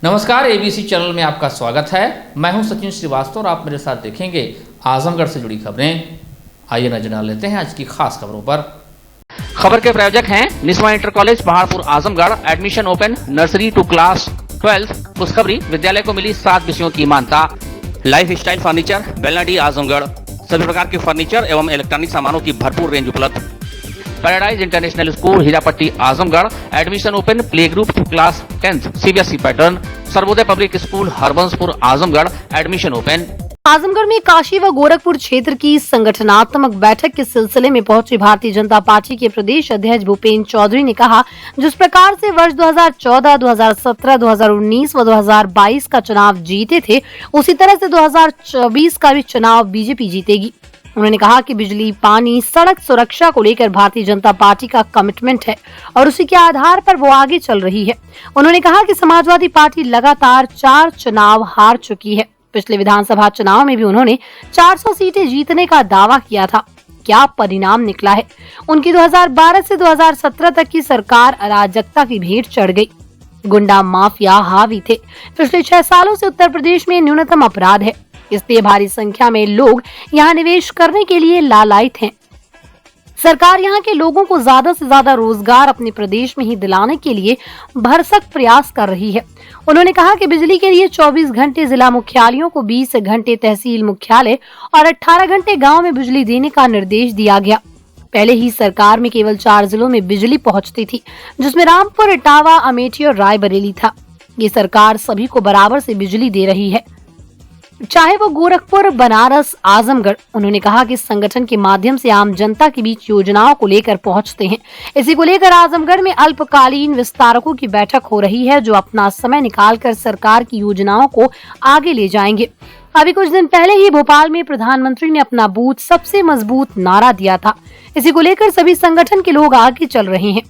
नमस्कार, ABC channel में आपका स्वागत है। मैं हूं सचिन श्रीवास्तव और आप मेरे साथ देखेंगे आजमगढ़ से जुड़ी खबरें। आइए नजर डाल लेते हैं आज की खास खबरों पर। खबर के प्रायोजक हैं Niswa inter college Paharpur Azamgarh. Admission open nursery to class 12। खुशखबरी, विद्यालय को मिली 7 विषयों की मान्यता। Lifestyle furniture Belnadi Azamgarh. सभी प्रकार के फर्नीचर एवं इलेक्ट्रॉनिक सामानों की भरपूर रेंज उपलब्ध। Paradise international school Hirapatti Azamgarh. Admission open play group to class 10 CBSE pattern. Sarvodaya public school Harbanspur Azamgarh. Admission open. Azamgarh में काशी व गोरखपुर क्षेत्र की संगठनात्मक बैठक के सिलसिले में पहुंचे भारतीय जनता पार्टी के प्रदेश अध्यक्ष भूपेन्द्र चौधरी ने कहा, जिस प्रकार से वर्ष 2014, 2017, 2019 व 2022 का चुनाव जीते थे, उसी तरह से 2024 का भी चुनाव बीजेपी जीतेगी। उन्होंने कहा कि बिजली, पानी, सड़क सुरक्षा को लेकर भारतीय जनता पार्टी का कमिटमेंट है और उसी के आधार पर वो आगे चल रही है। उन्होंने कहा कि समाजवादी पार्टी लगातार 4 चुनाव हार चुकी है। पिछले विधानसभा चुनाव में भी उन्होंने 400 सीटें जीतने का दावा किया था। क्या परिणाम निकला है? उनकी 2012 से 2017 तक की सरकार अराजकता की भेंट चढ़ गई। गुंडा माफिया हावी थे। पिछले 6 सालों से उत्तर प्रदेश में न्यूनतम अपराध है, इसलिए भारी संख्या में लोग यहाँ निवेश करने के लिए लालायित हैं। सरकार यहाँ के लोगों को ज्यादा से ज्यादा रोजगार अपने प्रदेश में ही दिलाने के लिए भरसक प्रयास कर रही है। उन्होंने कहा कि बिजली के लिए 24 घंटे जिला मुख्यालयों को, 20 घंटे तहसील मुख्यालय और 18 घंटे गांव में बिजली देने का निर्देश दिया गया। पहले ही सरकार में केवल 4 जिलों में बिजली पहुंचती थी, जिसमें रामपुर, इटावा, अमेठी और रायबरेली था। ये सरकार सभी को बराबर से बिजली दे रही है, चाहे वो गोरखपुर, बनारस, आजमगढ़। उन्होंने कहा कि संगठन के माध्यम से आम जनता के बीच योजनाओं को लेकर पहुंचते हैं। इसी को लेकर आजमगढ़ में अल्पकालीन विस्तारकों की बैठक हो रही है, जो अपना समय निकालकर सरकार की योजनाओं को आगे ले जाएंगे। अभी कुछ दिन पहले ही भोपाल में प्रधानमंत्री ने अपना बूथ सबसे मजबूत नारा दिया था। इसी को लेकर सभी संगठन के लोग आगे चल रहे हैं।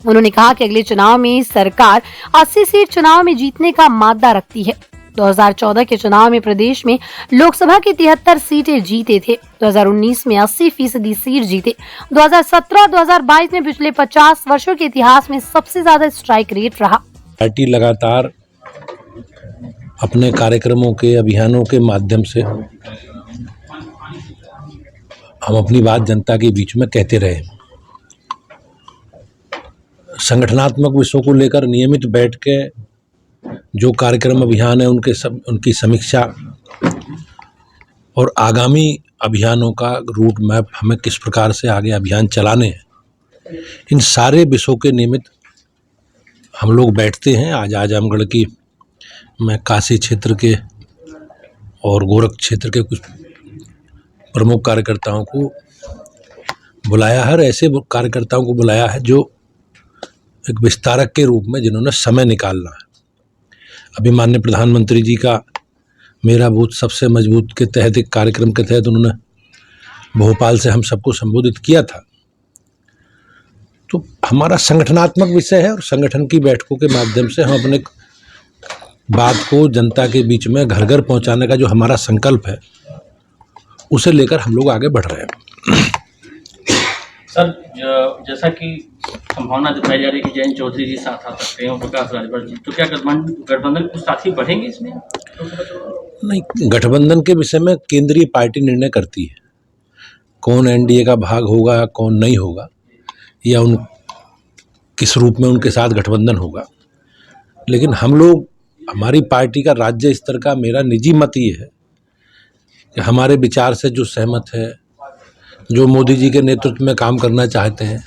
उन्होंने कहा कि अगले चुनाव में सरकार 80 सीट चुनाव में जीतने का मादा रखती है। 2014 के चुनाव में प्रदेश में लोकसभा की 73 सीटें जीते थे। 2019 में 80% सीट जीते। 2017 और 2022 में पिछले 50 वर्षों के इतिहास में सबसे ज्यादा स्ट्राइक रेट रहा। पार्टी लगातार अपने कार्यक्रमों के, अभियानों के माध्यम से हम अपनी बात जनता के बीच में कहते रहे। संगठनात्मक विषयों को लेकर नियमित बैठ के जो कार्यक्रम, अभियान है, उनकी समीक्षा और आगामी अभियानों का रूट मैप, हमें किस प्रकार से आगे अभियान चलाने हैं, इन सारे विषयों के निमित्त हम लोग बैठते हैं। आज आजमगढ़ की मैं काशी क्षेत्र के और गोरख क्षेत्र के कुछ प्रमुख कार्यकर्ताओं को बुलाया है। ऐसे कार्यकर्ताओं को बुलाया है जो एक विस्तारक के रूप में जिन्होंने समय निकालना है। अभी माननीय प्रधानमंत्री जी का मेरा बूथ सबसे मजबूत के तहत एक कार्यक्रम के तहत उन्होंने भोपाल से हम सबको संबोधित किया था। तो हमारा संगठनात्मक विषय है और संगठन की बैठकों के माध्यम से हम अपने बात को जनता के बीच में घर घर पहुंचाने का जो हमारा संकल्प है, उसे लेकर हम लोग आगे बढ़ रहे हैं। सर, जैसा कि संभावना जताई जा रही है कि जयंत चौधरी जी साथ आ सकते हैं, प्रकाश राजभर जी, तो क्या गठबंधन कुछ साथी बढ़ेंगे इसमें? नहीं, गठबंधन के विषय में केंद्रीय पार्टी निर्णय करती है, कौन एनडीए का भाग होगा, कौन नहीं होगा, या किस रूप में उनके साथ गठबंधन होगा। लेकिन हम लोग, हमारी पार्टी का राज्य स्तर का मेरा निजी मत ये है कि हमारे विचार से जो सहमत है, जो मोदी जी के नेतृत्व में काम करना चाहते हैं,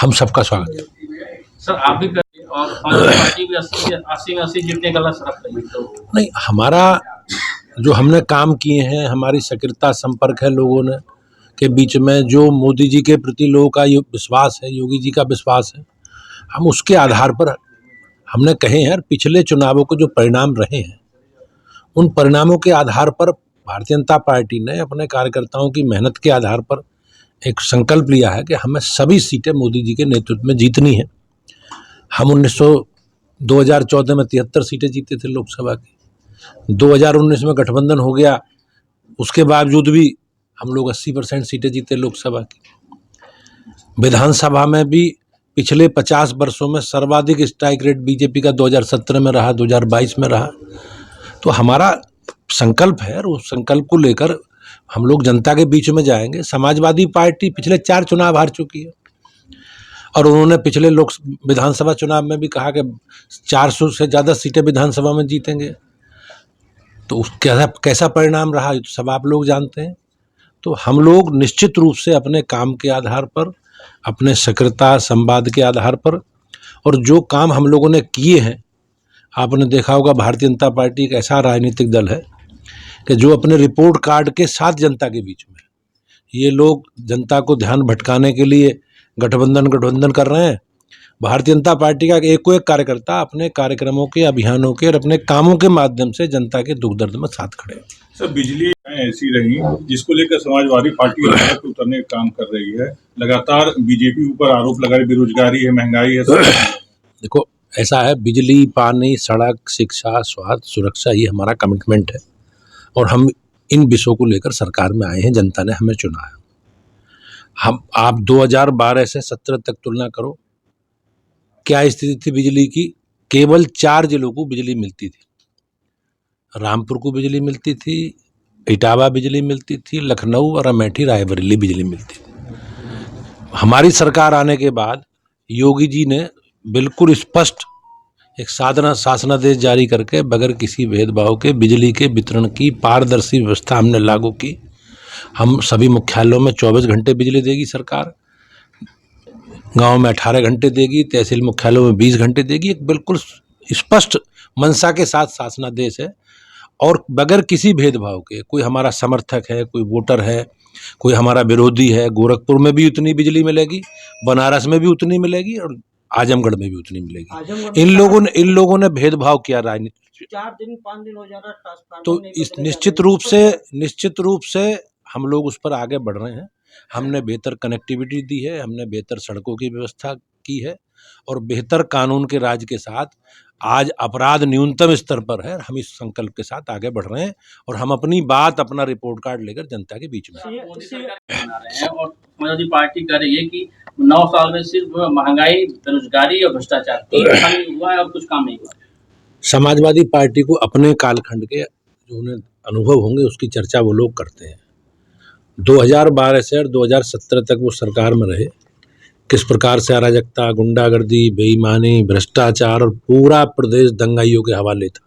हम सबका स्वागत है। सर, आप भी और पार्टी भी 80 में 80 जीतने का लक्ष्य रख रही है, तो नहीं, हमारा जो हमने काम किए हैं, हमारी सक्रियता, संपर्क है लोगों ने के बीच में, जो मोदी जी के प्रति लोगों का विश्वास है, योगी जी का विश्वास है, हम उसके आधार पर हमने कहे हैं। पिछले चुनावों के जो परिणाम रहे हैं, उन परिणामों के आधार पर भारतीय जनता पार्टी ने अपने कार्यकर्ताओं की मेहनत के आधार पर एक संकल्प लिया है कि हमें सभी सीटें मोदी जी के नेतृत्व में जीतनी है। हम 2014 में 73 सीटें जीते थे लोकसभा की। 2019 में गठबंधन हो गया, उसके बावजूद भी हम लोग 80% सीटें जीते लोकसभा की। विधानसभा में भी पिछले 50 वर्षों में सर्वाधिक स्ट्राइक रेट बीजेपी का 2017 में रहा, 2022 में रहा। तो हमारा संकल्प है और उस संकल्प को लेकर हम लोग जनता के बीच में जाएंगे। समाजवादी पार्टी पिछले 4 चुनाव हार चुकी है और उन्होंने पिछले विधानसभा चुनाव में भी कहा कि 400 से ज़्यादा सीटें विधानसभा में जीतेंगे। तो कैसा परिणाम रहा ये तो सब आप लोग जानते हैं। तो हम लोग निश्चित रूप से अपने काम के आधार पर, अपने सक्रियता संवाद के आधार पर और जो काम हम लोगों ने किए हैं, आपने देखा होगा भारतीय जनता पार्टी एक ऐसा राजनीतिक दल है कि जो अपने रिपोर्ट कार्ड के साथ जनता के बीच में, ये लोग जनता को ध्यान भटकाने के लिए गठबंधन कर रहे हैं। भारतीय जनता पार्टी का एक कार्यकर्ता अपने कार्यक्रमों के, अभियानों के और अपने कामों के माध्यम से जनता के दुख दर्द में साथ खड़े। सर, बिजली ऐसी रही जिसको लेकर समाजवादी पार्टी उतरने का काम कर रही है। लगातार बीजेपी ऊपर आरोप लगा रही, बेरोजगारी है, महंगाई है। देखो ऐसा है, बिजली, पानी, सड़क, शिक्षा, स्वास्थ्य, सुरक्षा, ये हमारा कमिटमेंट है और हम इन विषयों को लेकर सरकार में आए हैं। जनता ने हमें चुना है। आप 2012 से 17 तक तुलना करो, क्या स्थिति थी बिजली की। केवल 4 जिलों को बिजली मिलती थी। रामपुर को बिजली मिलती थी, इटावा बिजली मिलती थी, लखनऊ और अमेठी रायबरेली बिजली मिलती थी। हमारी सरकार आने के बाद योगी जी ने बिल्कुल स्पष्ट एक शासनादेश जारी करके बगैर किसी भेदभाव के बिजली के वितरण की पारदर्शी व्यवस्था हमने लागू की। हम सभी मुख्यालयों में 24 घंटे बिजली देगी सरकार, गांव में 18 घंटे देगी, तहसील मुख्यालयों में 20 घंटे देगी। एक बिल्कुल स्पष्ट मंशा के साथ शासनादेश है और बगैर किसी भेदभाव के। कोई हमारा समर्थक है, कोई वोटर है, कोई हमारा विरोधी है। गोरखपुर में भी उतनी बिजली मिलेगी, बनारस में भी उतनी मिलेगी और आजमगढ़ में भी उतनी मिलेगी। इन लोगों ने भेदभाव किया राजनीति। 4 दिन 5 दिन हो जा रहा। तो इस निश्चित रूप से हम लोग उस पर आगे बढ़ रहे हैं। हमने बेहतर कनेक्टिविटी दी है, हमने बेहतर सड़कों की व्यवस्था की है और बेहतर कानून के राज के साथ आज अपराध न्यूनतम स्तर पर है। हम इस संकल्प के साथ आगे बढ़ रहे हैं और हम अपनी बात, अपना रिपोर्ट कार्ड लेकर जनता के बीच में। मोदी सरकार बना रहे हैं और समाजवादी पार्टी कह रही है कि 9 साल में सिर्फ महंगाई, बेरोजगारी और भ्रष्टाचार 3 साल हुआ है और कुछ काम नहीं हुआ। समाजवादी पार्टी को अपने कालखंड के जो उन्हें अनुभव होंगे उसकी चर्चा वो लोग करते हैं। 2012 से और 2017 तक वो सरकार में रहे। किस प्रकार से अराजकता, गुंडागर्दी, बेईमानी, भ्रष्टाचार और पूरा प्रदेश दंगाइयों के हवाले था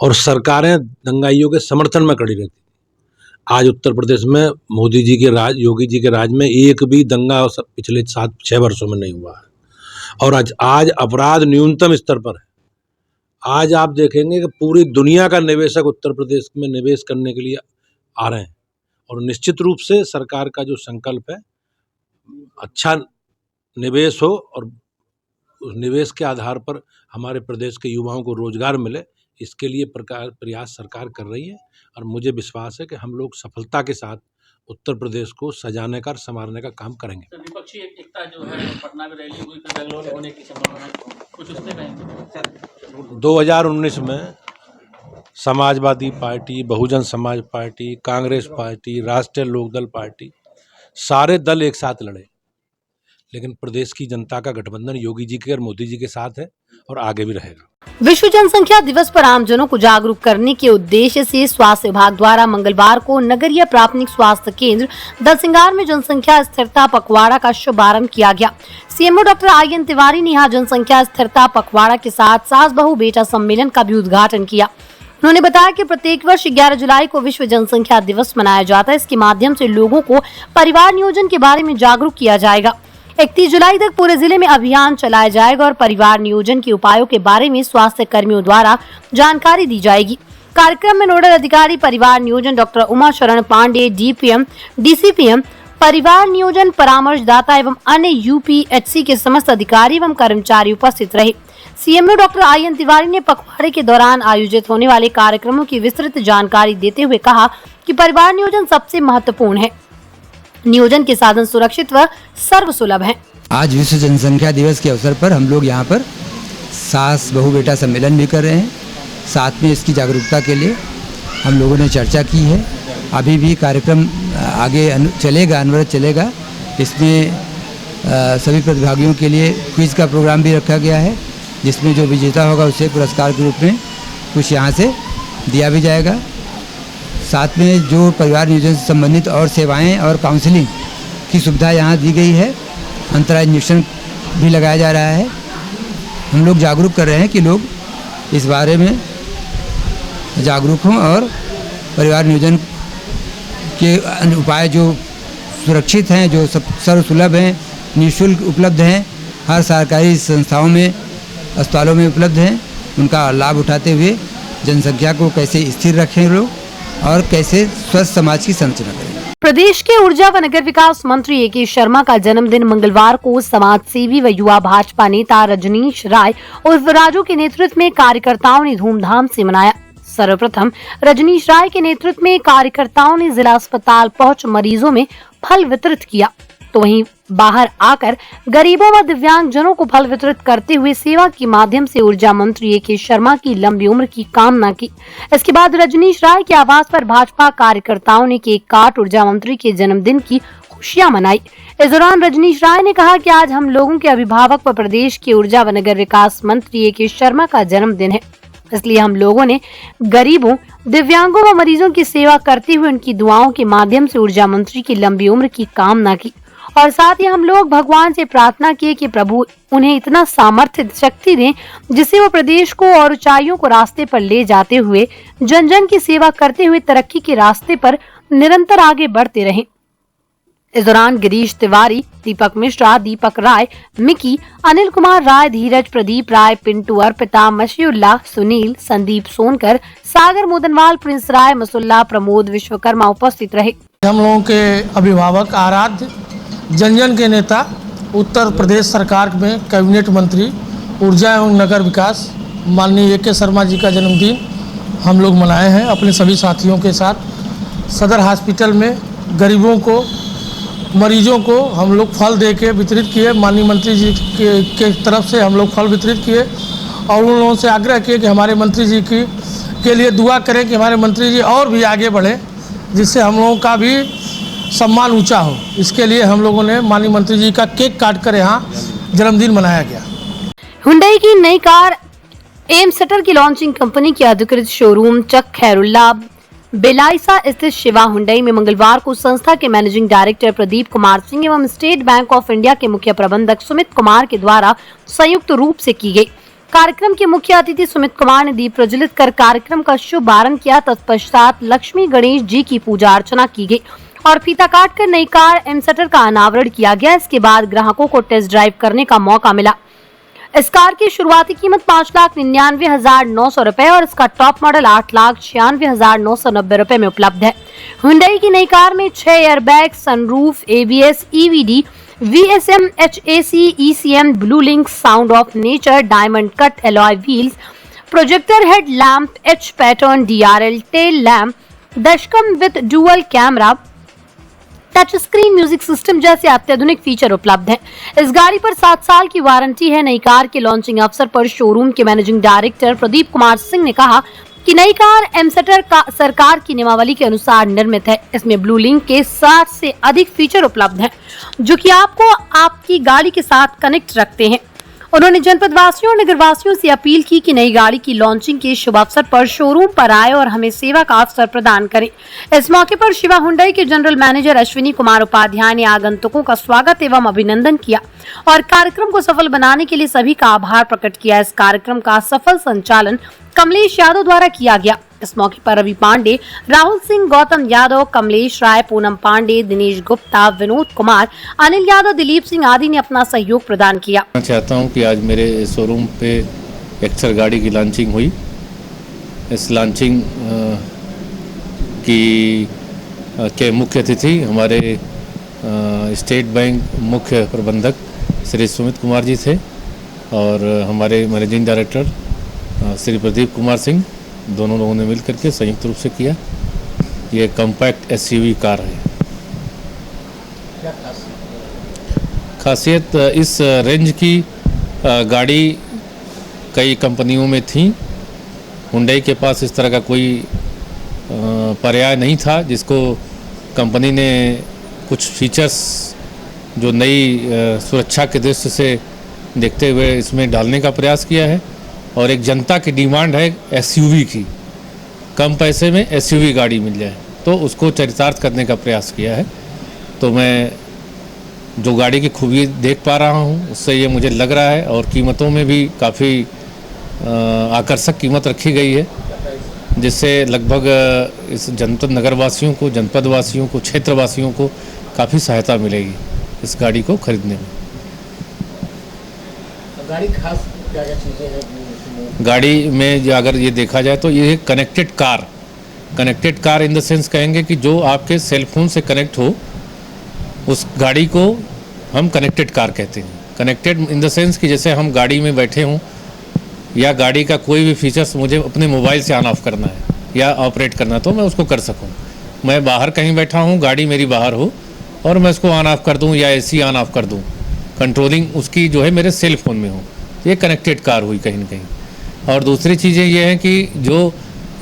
और सरकारें दंगाइयों के समर्थन में खड़ी रहती। आज उत्तर प्रदेश में मोदी जी के राज, योगी जी के राज में एक भी दंगा पिछले 7-6 वर्षों में नहीं हुआ है और आज अपराध न्यूनतम स्तर पर है। आज आप देखेंगे कि पूरी दुनिया का निवेशक उत्तर प्रदेश में निवेश करने के लिए आ रहे हैं और निश्चित रूप से सरकार का जो संकल्प है, अच्छा निवेश हो और उस निवेश के आधार पर हमारे प्रदेश के युवाओं को रोजगार मिले, इसके लिए प्रयास सरकार कर रही है और मुझे विश्वास है कि हम लोग सफलता के साथ उत्तर प्रदेश को सजाने का, संवारने का काम करेंगे। विपक्षी एकता जो है, पटना में रैली हुई तो बेंगलोर होने की संभावना कुछ उसमें कहेंगे। 2019 में Samajwadi party, Bahujan Samaj party, Congress party, राष्ट्रीय लोकदल पार्टी, सारे दल एक साथ लड़े, लेकिन प्रदेश की जनता का गठबंधन योगी जी के और मोदी जी के साथ है और आगे भी रहेगा। विश्व जनसंख्या दिवस पर आमजनों को जागरूक करने के उद्देश्य से स्वास्थ्य विभाग द्वारा मंगलवार को नगरीय प्राथमिक स्वास्थ्य केंद्र दलसिंगार में जनसंख्या स्थिरता पखवाड़ा का शुभारंभ किया गया। सीएमओ डॉक्टर IN तिवारी ने यहाँ जनसंख्या स्थिरता पखवाड़ा के साथ सास बहू बेटा सम्मेलन का भी उद्घाटन किया। उन्होंने बताया कि प्रत्येक वर्ष 11 जुलाई को विश्व जनसंख्या दिवस मनाया जाता है। इसके माध्यम से लोगों को परिवार नियोजन के बारे में जागरूक किया जाएगा। 31 जुलाई तक पूरे जिले में अभियान चलाया जाएगा और परिवार नियोजन के उपायों के बारे में स्वास्थ्य कर्मियों द्वारा जानकारी दी जाएगी। कार्यक्रम में नोडल अधिकारी परिवार नियोजन डॉक्टर उमा शरण पांडे, DPM, DCPM, परिवार नियोजन परामर्शदाता एवं अन्य UPHC के समस्त अधिकारी एवं कर्मचारी उपस्थित रहे। सीएमओ डॉक्टर IN तिवारी ने पखवाड़े के दौरान आयोजित होने वाले कार्यक्रमों की विस्तृत जानकारी देते हुए कहा कि परिवार नियोजन सबसे महत्वपूर्ण है। नियोजन के साधन सुरक्षित व सर्वसुलभ हैं। आज विश्व जनसंख्या दिवस के अवसर पर हम लोग यहाँ पर सास बहू बेटा सम्मेलन भी कर रहे हैं। साथ में इसकी जागरूकता के लिए हम लोगों ने चर्चा की है। अभी भी कार्यक्रम आगे चलेगा, अनवरत चलेगा। इसमें सभी प्रतिभागियों के लिए क्विज का प्रोग्राम भी रखा गया है, जिसमें जो विजेता होगा उसे पुरस्कार के रूप में कुछ यहाँ से दिया भी जाएगा। साथ में जो परिवार नियोजन से संबंधित और सेवाएं और काउंसलिंग की सुविधा यहाँ दी गई है। अंतराय इंजेक्शन भी लगाया जा रहा है। हम लोग जागरूक कर रहे हैं कि लोग इस बारे में जागरूक हों और परिवार नियोजन के उपाय जो सुरक्षित हैं, जो सब सर्वसुलभ हैं, निःशुल्क उपलब्ध हैं, हर सरकारी संस्थाओं में, अस्पतालों में उपलब्ध हैं, उनका लाभ उठाते हुए जनसंख्या को कैसे स्थिर रखें लोग और कैसे स्वस्थ समाज की संरचना करें। प्रदेश के ऊर्जा व नगर विकास मंत्री ए.के. शर्मा का जन्मदिन मंगलवार को समाज सेवी व युवा भाजपा नेता रजनीश राय उर्फ राजू के नेतृत्व में कार्यकर्ताओं ने धूमधाम से मनाया। सर्वप्रथम रजनीश राय के नेतृत्व में कार्यकर्ताओं ने जिला अस्पताल पहुंच मरीजों में फल वितरित किया, तो वहीं बाहर आकर गरीबों व दिव्यांग जनों को फल वितरित करते हुए सेवा के माध्यम से ऊर्जा मंत्री ए.के. शर्मा की लंबी उम्र की कामना की। इसके बाद रजनीश राय के आवास पर भाजपा कार्यकर्ताओं ने केक काट ऊर्जा मंत्री के जन्मदिन की खुशियां मनाई। इस दौरान रजनीश राय ने कहा कि आज हम लोगों के अभिभावक व प्रदेश के ऊर्जा व नगर विकास मंत्री ए.के. शर्मा का जन्मदिन है, इसलिए हम लोगों ने गरीबों, दिव्यांगों व मरीजों की सेवा करते हुए उनकी दुआओं के माध्यम से ऊर्जा मंत्री की लंबी उम्र की कामना की और साथ ही हम लोग भगवान से प्रार्थना किए कि प्रभु उन्हें इतना सामर्थ्य शक्ति दें जिससे वो प्रदेश को और ऊंचाइयों को रास्ते पर ले जाते हुए जन जन की सेवा करते हुए तरक्की के रास्ते पर निरंतर आगे बढ़ते रहें। इस दौरान गिरीश तिवारी, दीपक मिश्रा, दीपक राय, मिकी, अनिल कुमार राय, धीरज, प्रदीप राय, पिंटू, अर्पिता, मशीउल्लाह, सुनील, संदीप सोनकर, सागर मोदनवाल, प्रिंस राय, मसुल्ला, प्रमोद, विश्वकर्मा उपस्थित रहे। हम लोगों के अभिभावक, आराध्य, जन जन के नेता, उत्तर प्रदेश सरकार में कैबिनेट मंत्री ऊर्जा एवं नगर विकास माननीय ए.के. शर्मा जी का जन्मदिन हम लोग मनाए हैं अपने सभी साथियों के साथ। सदर हॉस्पिटल में गरीबों को, मरीजों को हम लोग फल दे के वितरित किए। माननीय मंत्री जी के तरफ से हम लोग फल वितरित किए और उन लोगों से आग्रह किए कि हमारे मंत्री जी के लिए दुआ करें कि हमारे मंत्री जी और भी आगे बढ़े, जिससे हम लोगों का भी सम्मान ऊंचा हो। इसके लिए हम लोगों ने माननीय मंत्री जी का केक काट कर यहाँ जन्मदिन मनाया गया। हुंडई की नई कार एमसेटर की लॉन्चिंग कंपनी की अधिकृत शोरूम चक खैरुल्ला बेलाइसा स्थित शिवा हुंडई में मंगलवार को संस्था के मैनेजिंग डायरेक्टर प्रदीप कुमार सिंह एवं स्टेट बैंक ऑफ इंडिया के मुख्य प्रबंधक सुमित कुमार के द्वारा संयुक्त रूप से की गई। कार्यक्रम के मुख्य अतिथि सुमित कुमार ने दीप प्रज्वलित कर कार्यक्रम का शुभारंभ किया। तत्पश्चात लक्ष्मी गणेश जी की पूजा अर्चना की गई और फीता काटकर नई कार एमसेटर का अनावरण किया गया। इसके बाद ग्राहकों को टेस्ट ड्राइव करने का मौका मिला। इस कार की शुरुआती कीमत 5,99,900 रुपए और इसका टॉप मॉडल 8,96,990 रुपए में उपलब्ध है। हुंडई की नई कार में 6 airbag, sunroof, ABS, EVD, VSM, HAC, ECM, blue link, sound of nature, diamond cut alloy wheels, projector head lamp, H pattern DRL tail lamp, dashcam with dual camera, touch screen music system जैसे अत्याधुनिक feature उपलब्ध हैं। इस गाड़ी पर 7 साल की warranty है। नई कार के लॉन्चिंग अवसर पर शोरूम के मैनेजिंग डायरेक्टर प्रदीप कुमार सिंह ने कहा कि नई कार एमसेटर का सरकार की नियमावली के अनुसार निर्मित है। इसमें ब्लू लिंक के 60 से अधिक फीचर उपलब्ध हैं, जो कि आपको आपकी गाड़ी के साथ कनेक्ट रखते हैं। उन्होंने जनपद वासियों और नगर वासियों से अपील की कि नई गाड़ी की लॉन्चिंग के शुभ अवसर पर शोरूम पर आए और हमें सेवा का अवसर प्रदान करें। इस मौके पर शिवा हुंडई के जनरल मैनेजर अश्विनी कुमार उपाध्याय ने आगंतुकों का स्वागत एवं अभिनंदन किया और कार्यक्रम को सफल बनाने के लिए सभी का आभार प्रकट किया। इस कार्यक्रम का सफल संचालन कमलेश यादव द्वारा किया गया। इस मौके पर रवि पांडे, राहुल सिंह, गौतम यादव, कमलेश राय, पूनम पांडे, दिनेश गुप्ता, विनोद कुमार, अनिल यादव, दिलीप सिंह आदि ने अपना सहयोग प्रदान किया। मैं चाहता हूं कि आज मेरे शोरूम पे एक्सर गाड़ी की लॉन्चिंग हुई। इस लॉन्चिंग के मुख्य अतिथि हमारे स्टेट बैंक मुख्य प्रबंधक श्री सुमित कुमार जी थे और हमारे मैनेजिंग डायरेक्टर श्री प्रदीप कुमार सिंह, दोनों लोगों ने मिल करके संयुक्त रूप से किया। ये कॉम्पैक्ट SUV कार है। खासियत इस रेंज की गाड़ी कई कंपनियों में थी। हुंडई के पास इस तरह का कोई पर्याय नहीं था, जिसको कंपनी ने कुछ फीचर्स जो नई सुरक्षा के दृष्टि से देखते हुए इसमें डालने का प्रयास किया है। और एक जनता की डिमांड है एसयूवी की, कम पैसे में एसयूवी गाड़ी मिल जाए, तो उसको चरितार्थ करने का प्रयास किया है। तो मैं जो गाड़ी की खूबी देख पा रहा हूँ उससे ये मुझे लग रहा है, और कीमतों में भी काफ़ी आकर्षक कीमत रखी गई है, जिससे लगभग इस जनपद नगरवासियों को, जनपद वासियों को, क्षेत्रवासियों को काफ़ी सहायता मिलेगी इस गाड़ी को खरीदने में। गाड़ी खास क्या क्या चीज़ें हैं? गाड़ी में अगर ये देखा जाए तो ये connected car in the sense कहेंगे कि जो आपके सेल फोन से कनेक्ट हो, उस गाड़ी को हम कनेक्टेड कार कहते हैं। कनेक्टेड इन द सेंस कि जैसे हम गाड़ी में बैठे हों या गाड़ी का कोई भी फीचर्स मुझे अपने मोबाइल से ऑन ऑफ करना है या ऑपरेट करना है तो मैं उसको कर सकूं। मैं बाहर कहीं बैठा हूं, गाड़ी मेरी बाहर हो और मैं उसको ऑन ऑफ कर दूं या एसी ऑन ऑफ कर दूं, कंट्रोलिंग उसकी जो है मेरे सेल फोन में हो, ये कनेक्टेड कार हुई कहीं न कहीं। और दूसरी चीज़ें ये हैं कि जो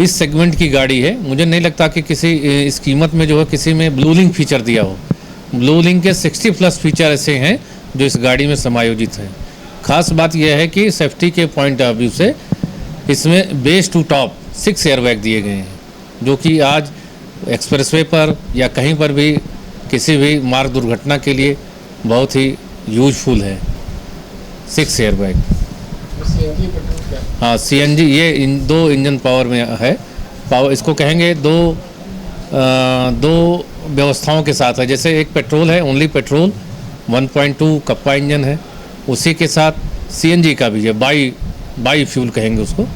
इस सेगमेंट की गाड़ी है, मुझे नहीं लगता कि किसी इस कीमत में जो है किसी में ब्लू लिंक फीचर दिया हो। ब्लू लिंक के 60+ फीचर ऐसे हैं जो इस गाड़ी में समायोजित हैं। खास बात यह है कि सेफ्टी के पॉइंट ऑफ व्यू से इसमें बेस टू टॉप 6 एयरबैग दिए गए हैं, जो कि आज एक्सप्रेसवे पर या कहीं पर भी किसी भी मार्ग दुर्घटना के लिए बहुत ही यूजफुल है। 6 एयरबैग। हाँ, CNG ये 2 इंजन पावर में है। पावर इसको कहेंगे दो व्यवस्थाओं के साथ है। जैसे एक पेट्रोल है, ओनली पेट्रोल 1.2 कप्पा इंजन है, उसी के साथ CNG का भी है, बाई फ्यूल कहेंगे उसको।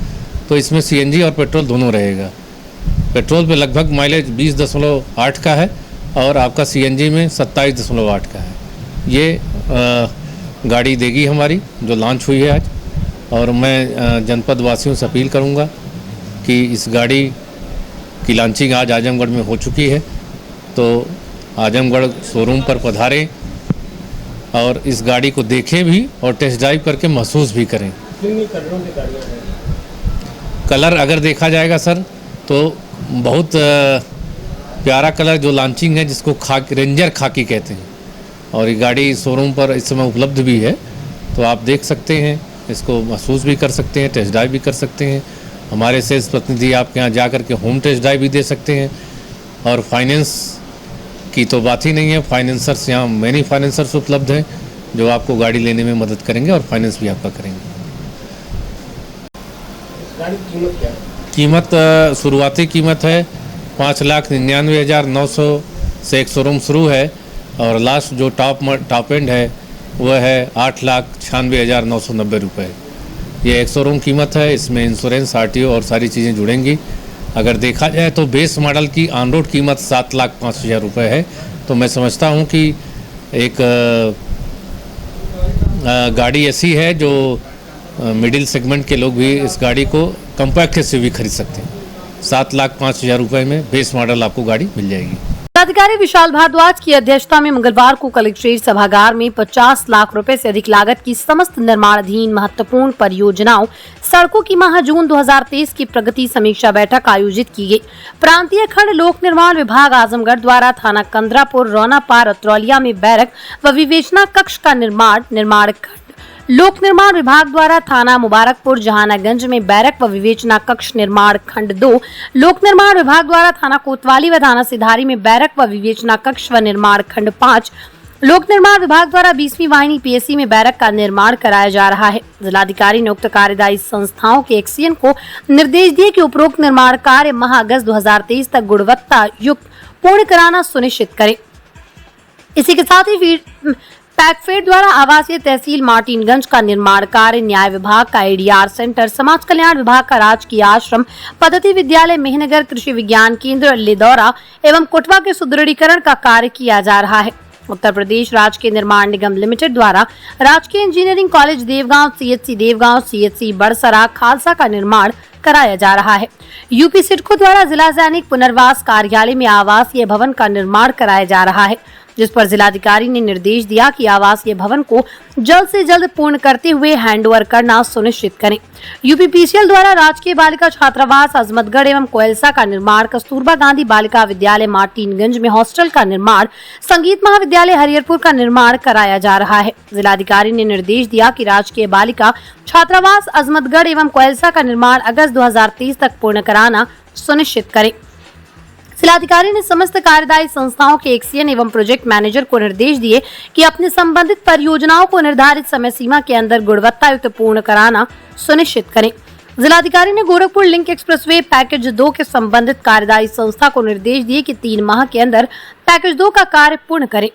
तो इसमें CNG और पेट्रोल दोनों रहेगा। पेट्रोल पे लगभग माइलेज 20.8 का है और आपका CNG में 27.8 का है। ये गाड़ी देगी हमारी जो लॉन्च हुई है आज। और मैं जनपद वासियों से अपील करूंगा कि इस गाड़ी की लॉन्चिंग आज आजमगढ़ में हो चुकी है, तो आजमगढ़ शोरूम पर पधारें और इस गाड़ी को देखें भी और टेस्ट ड्राइव करके महसूस भी करें। कलर अगर देखा जाएगा सर तो बहुत प्यारा कलर जो लॉन्चिंग है, जिसको रेंजर खाकी कहते हैं, और ये गाड़ी शोरूम पर इस समय उपलब्ध भी है, तो आप देख सकते हैं, इसको महसूस भी कर सकते हैं, टेस्ट ड्राइव भी कर सकते हैं। हमारे सेल्स प्रतिनिधि आपके यहाँ जा कर के होम टेस्ट ड्राइव भी दे सकते हैं। और फाइनेंस की तो बात ही नहीं है, फाइनेंसर्स यहाँ मैनी फाइनेंसर्स उपलब्ध हैं जो आपको गाड़ी लेने में मदद करेंगे और फाइनेंस भी आपका करेंगे। गाड़ी की कीमत क्या है? कीमत शुरुआती कीमत है 5,99,900 से एक शोरूम शुरू है, और लास्ट जो टॉप एंड है वह है 8,96,990 रुपये। ये एक शोरूम कीमत है। इसमें इंश्योरेंस, RTO और सारी चीज़ें जुड़ेंगी। अगर देखा जाए तो बेस मॉडल की ऑन रोड कीमत 7,05,000 रुपये है। तो मैं समझता हूँ कि एक गाड़ी ऐसी है जो मिडिल सेगमेंट के लोग भी इस गाड़ी को कम्पैक्ट SUV खरीद सकते हैं। 7,05,000 रुपये में बेस मॉडल आपको गाड़ी मिल जाएगी। जिलाधिकारी विशाल भारद्वाज की अध्यक्षता में मंगलवार को कलेक्ट्रेट सभागार में 50 लाख रुपए से अधिक लागत की समस्त निर्माणाधीन महत्वपूर्ण परियोजनाओं, सड़कों की माह जून 2023 की प्रगति समीक्षा बैठक आयोजित की गई। प्रांतीय खंड लोक निर्माण विभाग आजमगढ़ द्वारा थाना कंदरापुर, रौनापार, अत्रौलिया में बैरक व विवेचना कक्ष का निर्माण खंड, लोक निर्माण विभाग द्वारा थाना मुबारकपुर, जहानागंज में बैरक व विवेचना कक्ष निर्माण खंड 2, लोक निर्माण विभाग द्वारा थाना कोतवाली व थाना सिधारी में बैरक व विवेचना कक्ष व निर्माण खंड 5, लोक निर्माण विभाग द्वारा 20वीं वाहिनी PSC में बैरक का निर्माण कराया जा रहा है। जिलाधिकारी ने उक्त कार्यदायी संस्थाओं के एक्सीएन को निर्देश दिए कि उपरोक्त निर्माण कार्य माह अगस्त 2023 तक गुणवत्ता युक्त पूर्ण कराना सुनिश्चित करें। इसी के साथ ही पैकफेड द्वारा आवासीय तहसील मार्टिनगंज का निर्माण कार्य, न्याय विभाग का ADR सेंटर, समाज कल्याण विभाग का राजकीय आश्रम, पद्धति विद्यालय मेहनगर, कृषि विज्ञान केंद्र लिदौरा एवं कोटवा के सुदृढ़ीकरण का कार्य किया जा रहा है। उत्तर प्रदेश राजकीय निर्माण निगम लिमिटेड द्वारा राजकीय engineering college Devgaon, CHC Devgaon, CHC Badsara, Khalsa का निर्माण कराया जा रहा है। यूपी सिडको द्वारा जिला सैनिक पुनर्वास कार्यालय में आवासीय भवन का निर्माण कराया जा रहा है। जिस पर जिलाधिकारी ने निर्देश दिया कि आवासीय भवन को जल्द से जल्द पूर्ण करते हुए हैंडओवर करना सुनिश्चित करें। यूपीपीसीएल द्वारा राजकीय बालिका छात्रावास अजमतगढ़ एवं कोयलसा का निर्माण, कस्तूरबा गांधी बालिका विद्यालय मार्टिनगंज में हॉस्टल का निर्माण, संगीत महाविद्यालय हरिहरपुर का निर्माण कराया जा रहा है। जिलाधिकारी ने निर्देश दिया कि राजकीय बालिका छात्रावास अजमतगढ़ एवं कोयलसा का निर्माण अगस्त 2023 तक पूर्ण कराना सुनिश्चित करें। जिलाधिकारी ने समस्त कार्यदायी संस्थाओं के एक्सीएन एवं प्रोजेक्ट मैनेजर को निर्देश दिए कि अपने संबंधित परियोजनाओं को निर्धारित समय सीमा के अंदर गुणवत्तायुक्त पूर्ण कराना सुनिश्चित करें। जिलाधिकारी ने गोरखपुर लिंक एक्सप्रेसवे पैकेज 2 के संबंधित कार्यदायी संस्था को निर्देश दिए कि 3 माह के अंदर पैकेज 2 का कार्य पूर्ण करें।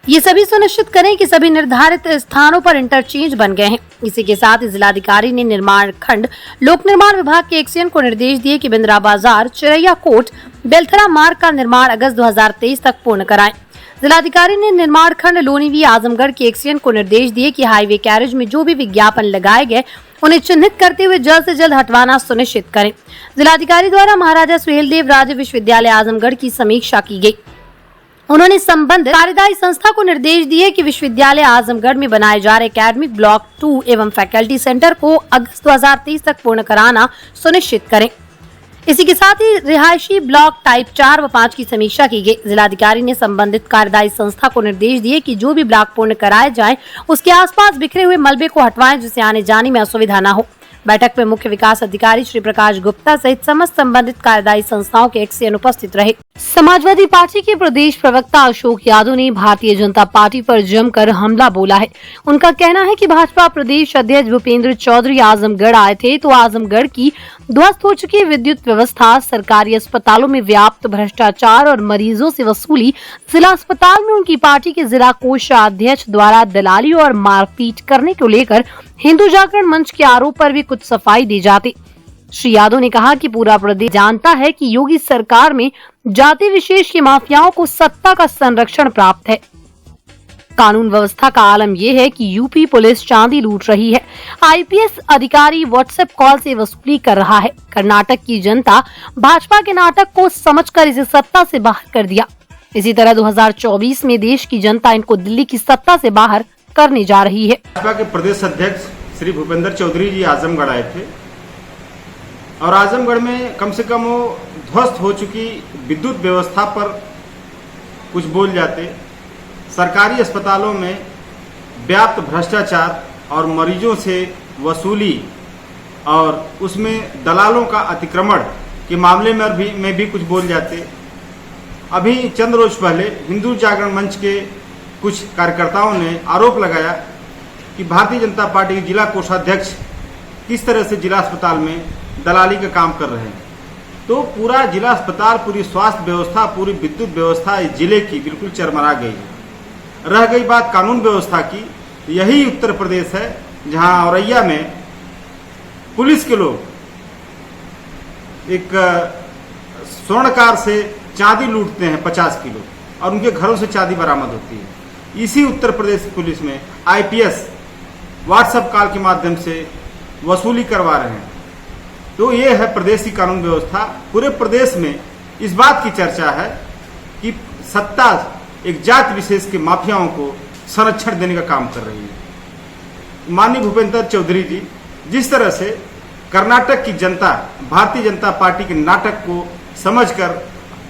ये सभी सुनिश्चित करें कि सभी निर्धारित स्थानों पर इंटरचेंज बन गए हैं। इसी के साथ ही जिलाधिकारी ने निर्माण खंड लोक निर्माण विभाग के एक्सीएन को निर्देश दिए कि बिंद्रा बाजार, चिरैया कोट, बेलथरा मार्ग का निर्माण अगस्त 2023 तक पूर्ण कराएं। जिलाधिकारी ने निर्माण खंड लोनीवी आजमगढ़ के एक्सीएन को निर्देश दिए कि हाईवे कैरेज में जो भी विज्ञापन लगाए गए उन्हें चिन्हित करते हुए जल्द से जल्द हटवाना सुनिश्चित करें। जिलाधिकारी द्वारा महाराजा सुहेलदेव राजे विश्वविद्यालय आजमगढ़ की समीक्षा की गई। उन्होंने संबंधित कार्यदायी संस्था को निर्देश दिए कि विश्वविद्यालय आजमगढ़ में बनाए जा रहे एकेडमिक ब्लॉक 2 एवं फैकल्टी सेंटर को अगस्त 2023 तक पूर्ण कराना सुनिश्चित करें। इसी के साथ ही रिहायशी ब्लॉक टाइप 4 व 5 की समीक्षा की गई। जिलाधिकारी ने संबंधित कार्यदायी संस्था को निर्देश दिए कि जो भी ब्लॉक पूर्ण कराए जाएं, उसके आसपास बिखरे हुए मलबे को हटवाएं, जिससे आने जाने में असुविधा न हो। बैठक में मुख्य विकास अधिकारी श्री प्रकाश गुप्ता सहित समस्त संबंधित कार्यदायी संस्थाओं के एक्सीएन उपस्थित रहे। समाजवादी पार्टी के प्रदेश प्रवक्ता अशोक यादव ने भारतीय जनता पार्टी पर जमकर हमला बोला है। उनका कहना है कि भाजपा प्रदेश अध्यक्ष भूपेंद्र चौधरी आजमगढ़ आए थे तो आजमगढ़ की ध्वस्त हो चुकी विद्युत व्यवस्था, सरकारी अस्पतालों में व्याप्त भ्रष्टाचार और मरीजों से वसूली, जिला अस्पताल में उनकी पार्टी के जिला कोषाध्यक्ष द्वारा दलाली और मारपीट करने को लेकर हिंदू जागरण मंच के आरोप पर भी कुछ सफाई दी जाती। श्री यादव ने कहा कि पूरा प्रदेश जानता है कि योगी सरकार में जाति विशेष के माफियाओं को सत्ता का संरक्षण प्राप्त है। कानून व्यवस्था का आलम यह है कि यूपी पुलिस चांदी लूट रही है, आईपीएस अधिकारी व्हाट्सएप कॉल से वसूली कर रहा है। कर्नाटक की जनता भाजपा के नाटक को समझकर इसे सत्ता से बाहर कर दिया। इसी तरह 2024 में देश की जनता इनको दिल्ली की सत्ता से बाहर करने जा रही है। भाजपा के प्रदेश अध्यक्ष श्री भूपेंद्र चौधरी जी आजमगढ़ आए थे और आजमगढ़ में कम से कम वो ध्वस्त हो चुकी विद्युत व्यवस्था पर कुछ बोल जाते, सरकारी अस्पतालों में व्याप्त भ्रष्टाचार और मरीजों से वसूली और उसमें दलालों का अतिक्रमण के मामले में भी कुछ बोल जाते। अभी चंद रोज पहले हिंदू जागरण मंच के कुछ कार्यकर्ताओं ने आरोप लगाया कि भारतीय जनता पार्टी के जिला कोषाध्यक्ष किस तरह से जिला अस्पताल में दलाली का काम कर रहे हैं। तो पूरा जिला अस्पताल, पूरी स्वास्थ्य व्यवस्था, पूरी विद्युत व्यवस्था इस जिले की बिल्कुल चरमरा गई है। रह गई बात कानून व्यवस्था की, यही उत्तर प्रदेश है जहां औरैया में पुलिस के लोग एक स्वर्णकार से चांदी लूटते हैं 50 किलो और उनके घरों से चांदी बरामद होती है। इसी उत्तर प्रदेश पुलिस में आईपीएस व्हाट्सएप कॉल के माध्यम से वसूली करवा रहे हैं। तो ये है प्रदेश की कानून व्यवस्था। पूरे प्रदेश में इस बात की चर्चा है कि सत्ता एक जाति विशेष के माफियाओं को संरक्षण देने का काम कर रही है। माननीय भूपेंद्र चौधरी जी जिस तरह से कर्नाटक की जनता भारतीय जनता पार्टी के नाटक को समझकर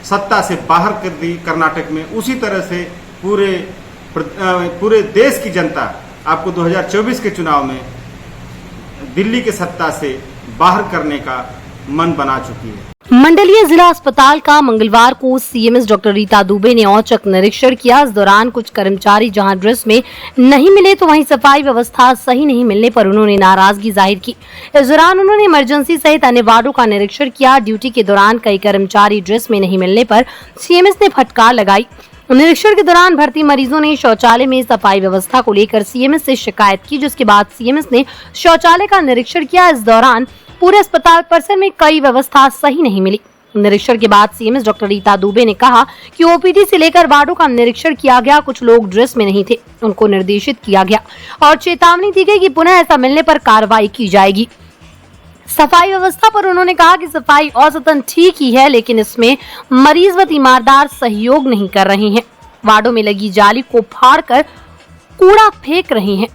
सत्ता से बाहर कर दी कर्नाटक में, उसी तरह से पूरे देश की जनता आपको 2024 के चुनाव में दिल्ली के सत्ता से बाहर करने का मन बना चुकी है। मंडलीय जिला अस्पताल का मंगलवार को सीएमएस डॉक्टर रीता दुबे ने औचक निरीक्षण किया। इस दौरान कुछ कर्मचारी जहां ड्रेस में नहीं मिले तो वहीं सफाई व्यवस्था सही नहीं मिलने पर उन्होंने नाराजगी जाहिर की। इस दौरान उन्होंने इमरजेंसी सहित अन्य वार्डों का निरीक्षण किया। ड्यूटी के दौरान कई कर्मचारी ड्रेस में नहीं मिलने पर सीएमएस ने फटकार लगाई। निरीक्षण के दौरान भर्ती मरीजों ने शौचालय में सफाई व्यवस्था को लेकर सीएमएस से शिकायत की, जिसके बाद सीएमएस ने शौचालय का निरीक्षण किया। इस दौरान पूरे अस्पताल परिसर में कई व्यवस्था सही नहीं मिली। निरीक्षण के बाद सीएमएस डॉक्टर रीता दुबे ने कहा कि ओपीडी से लेकर वार्डों का निरीक्षण किया गया, कुछ लोग ड्रेस में नहीं थे, उनको निर्देशित किया गया और चेतावनी दी गई कि पुनः ऐसा मिलने पर कार्रवाई की जाएगी। सफाई व्यवस्था पर उन्होंने कहा कि सफाई औसतन ठीक ही है, लेकिन इसमें मरीज व तीमारदार सहयोग नहीं कर रहे हैं। वार्डों में लगी जाली को फाड़कर कूड़ा फेंक रहे हैं।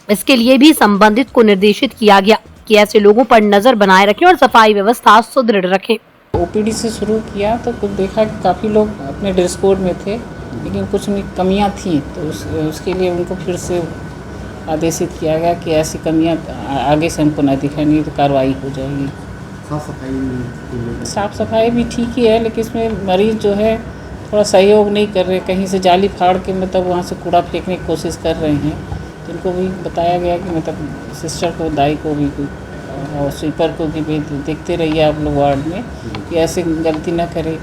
इसके लिए भी संबंधित को निर्देशित किया गया कि ऐसे लोगों पर नजर बनाए रखें और सफाई व्यवस्था सुदृढ़ रखें। ओपीडी से शुरू किया तो कुछ देखा कि काफ़ी लोग अपने ड्रेस कोड में थे, लेकिन कुछ में कमियां थी, तो उसके लिए उनको फिर से आदेशित किया गया कि ऐसी कमियां आगे से हमको न दिखाई, नहीं तो कार्रवाई हो जाएगी। साफ सफाई भी ठीक ही है, लेकिन इसमें मरीज जो है थोड़ा सहयोग नहीं कर रहे, कहीं से जाली फाड़ के मतलब वहाँ से कूड़ा फेंकने की कोशिश कर रहे हैं। तो उनको भी बताया गया कि मतलब सिस्टर को, दाई को भी और स्वीपर को भी देखते रहिए आप लोग वार्ड में कि ऐसे गलती न करें,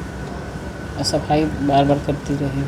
सफाई बार बार करती रहे।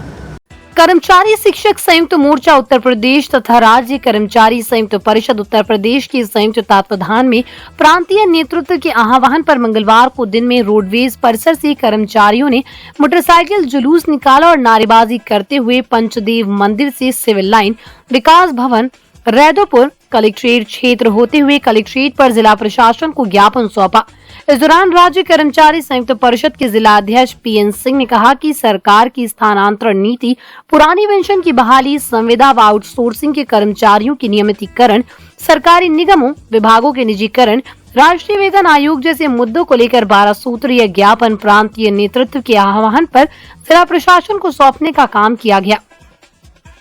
कर्मचारी शिक्षक संयुक्त मोर्चा उत्तर प्रदेश तथा राज्य कर्मचारी संयुक्त परिषद उत्तर प्रदेश के संयुक्त तत्वाधान में प्रांतीय नेतृत्व के आह्वान पर मंगलवार को दिन में रोडवेज परिसर से कर्मचारियों ने मोटरसाइकिल जुलूस निकाला और नारेबाजी करते हुए पंचदेव मंदिर से सिविल लाइन, विकास भवन, रैदोपुर, कलेक्ट्रेट क्षेत्र होते हुए कलेक्ट्रेट पर जिला प्रशासन को ज्ञापन सौंपा। इस दौरान राज्य कर्मचारी संयुक्त परिषद के जिला अध्यक्ष पीएन सिंह ने कहा कि सरकार की स्थानांतरण नीति, पुरानी पेंशन की बहाली, संविदा व आउटसोर्सिंग के कर्मचारियों की नियमितीकरण, सरकारी निगमों विभागों के निजीकरण, राष्ट्रीय वेतन आयोग जैसे मुद्दों को लेकर 12 सूत्रीय ज्ञापन प्रांतीय नेतृत्व के आह्वान पर जिला प्रशासन को सौंपने का काम किया गया।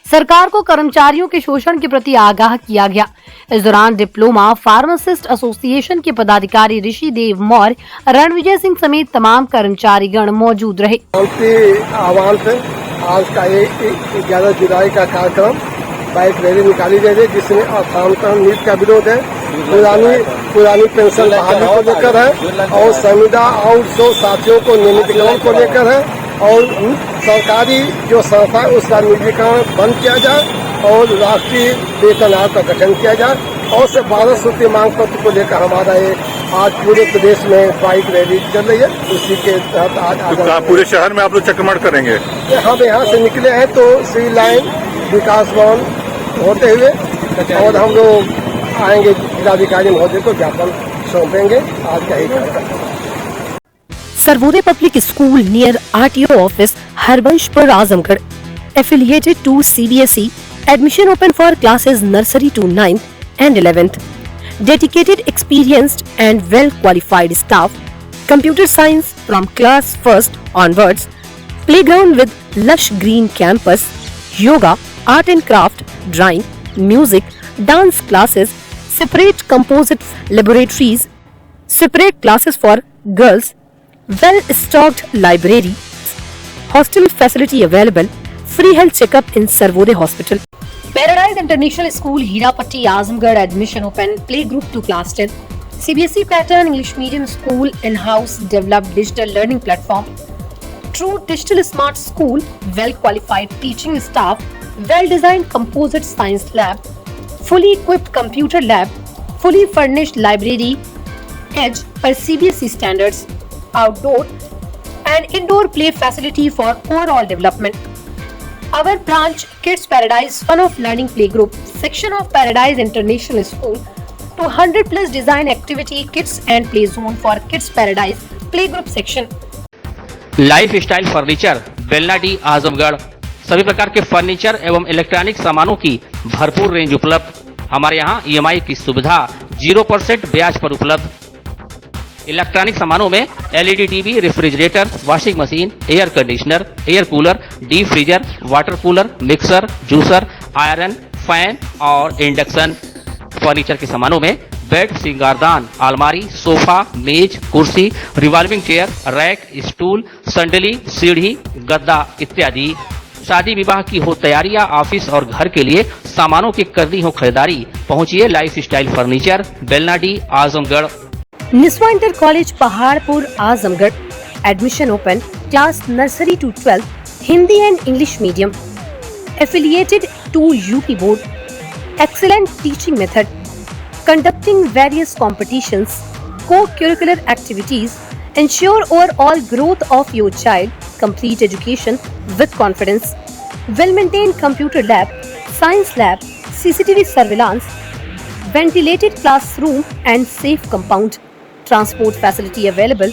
सरकार को कर्मचारियों के शोषण के प्रति आगाह किया गया। इस दौरान डिप्लोमा फार्मासिस्ट एसोसिएशन के पदाधिकारी ऋषि देव मौर्य, रणविजय सिंह समेत तमाम कर्मचारीगण मौजूद रहे। आह्वान से आज का 11 जुलाई का कार्यक्रम बाइक रैली निकाली गई है, जिसमें स्थानांतरण नीति का विरोध है, पुरानी पेंशन बहाली को लेकर है और संविदा आउटसोर्स साथियों को नियमितीकरण को लेकर है और सरकारी जो संस्था है उसका निजीकरण बंद किया जाए और राष्ट्रीय वेतन आयोग का गठन किया जाए और से 12 सूत्रीय मांग पत्र को लेकर हमारा ये आज पूरे प्रदेश में बाइक रैली चल रही है। उसी के तहत आज पूरे शहर में आप लोग चक्रमण करेंगे? हम यहाँ से निकले हैं तो सिविल लाइन, विकास भवन होते हुए और हम लोग आएंगे, जिलाधिकारी महोदय को ज्ञापन सौंपेंगे। आज का ही कार्यक्रम Sarvodaya public school near RTO office, Harbanspur, Azamgarh, affiliated to CBSE, admission open for classes nursery to 9th and 11th. Dedicated, experienced and well qualified staff. Computer science from class 1st onwards. Playground with lush green campus. Yoga, art and craft, drawing, music, dance classes. Separate composite laboratories. Separate classes for girls. Well-stocked library, hostel facility available, free health checkup in Sarvodaya Hospital. Paradise International School, Hirapatti, Azamgarh, admission open, playgroup to class 10. CBSE pattern English medium school, in-house developed digital learning platform. True digital smart school, well-qualified teaching staff, well-designed composite science lab, fully equipped computer lab, fully furnished library, edge per CBSE standards. Outdoor and indoor play facility for overall development. Our branch Kids Paradise Fun of Learning Playgroup section of Paradise International School, 200 plus design activity kits and play zone for Kids Paradise Playgroup section. Life style furniture, Belnadi, Azamgarh. सभी प्रकार के furniture एवं electronic सामानों की भरपूर range उपलब्ध। हमारे यहाँ EMI की सुविधा 0% ब्याज पर उपलब्ध। इलेक्ट्रॉनिक सामानों में LED TV, refrigerator, washing machine, air conditioner, air cooler, deep freezer, water cooler, mixer, juicer, iron, fan और इंडक्शन। फर्नीचर के सामानों में बेड, सिंगारदान, अलमारी, सोफा, मेज, कुर्सी, रिवॉल्विंग चेयर, रैक, स्टूल, संडली, सीढ़ी, गद्दा इत्यादि। शादी विवाह की हो तैयारी या ऑफिस और घर के लिए सामानों की करनी हो खरीदारी, पहुंचिए lifestyle furniture, Belnadi, Azamgarh. Niswa inter college, Paharpur, Azamgarh, admission open, class nursery to 12, Hindi and English medium, affiliated to UP board, excellent teaching method, conducting various competitions, co-curricular activities, ensure overall growth of your child, complete education with confidence, well-maintained computer lab, science lab, CCTV surveillance, ventilated classroom and safe compound, transport facility available.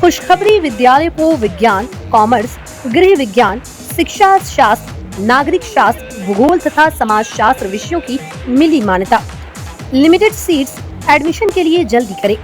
खुशखबरी, विद्यालय को विज्ञान, commerce, गृह विज्ञान, शिक्षा शास्त्र, नागरिक शास्त्र, भूगोल तथा समाज शास्त्र विषयों की मिली मान्यता। लिमिटेड सीट्स, एडमिशन के लिए जल्दी करें।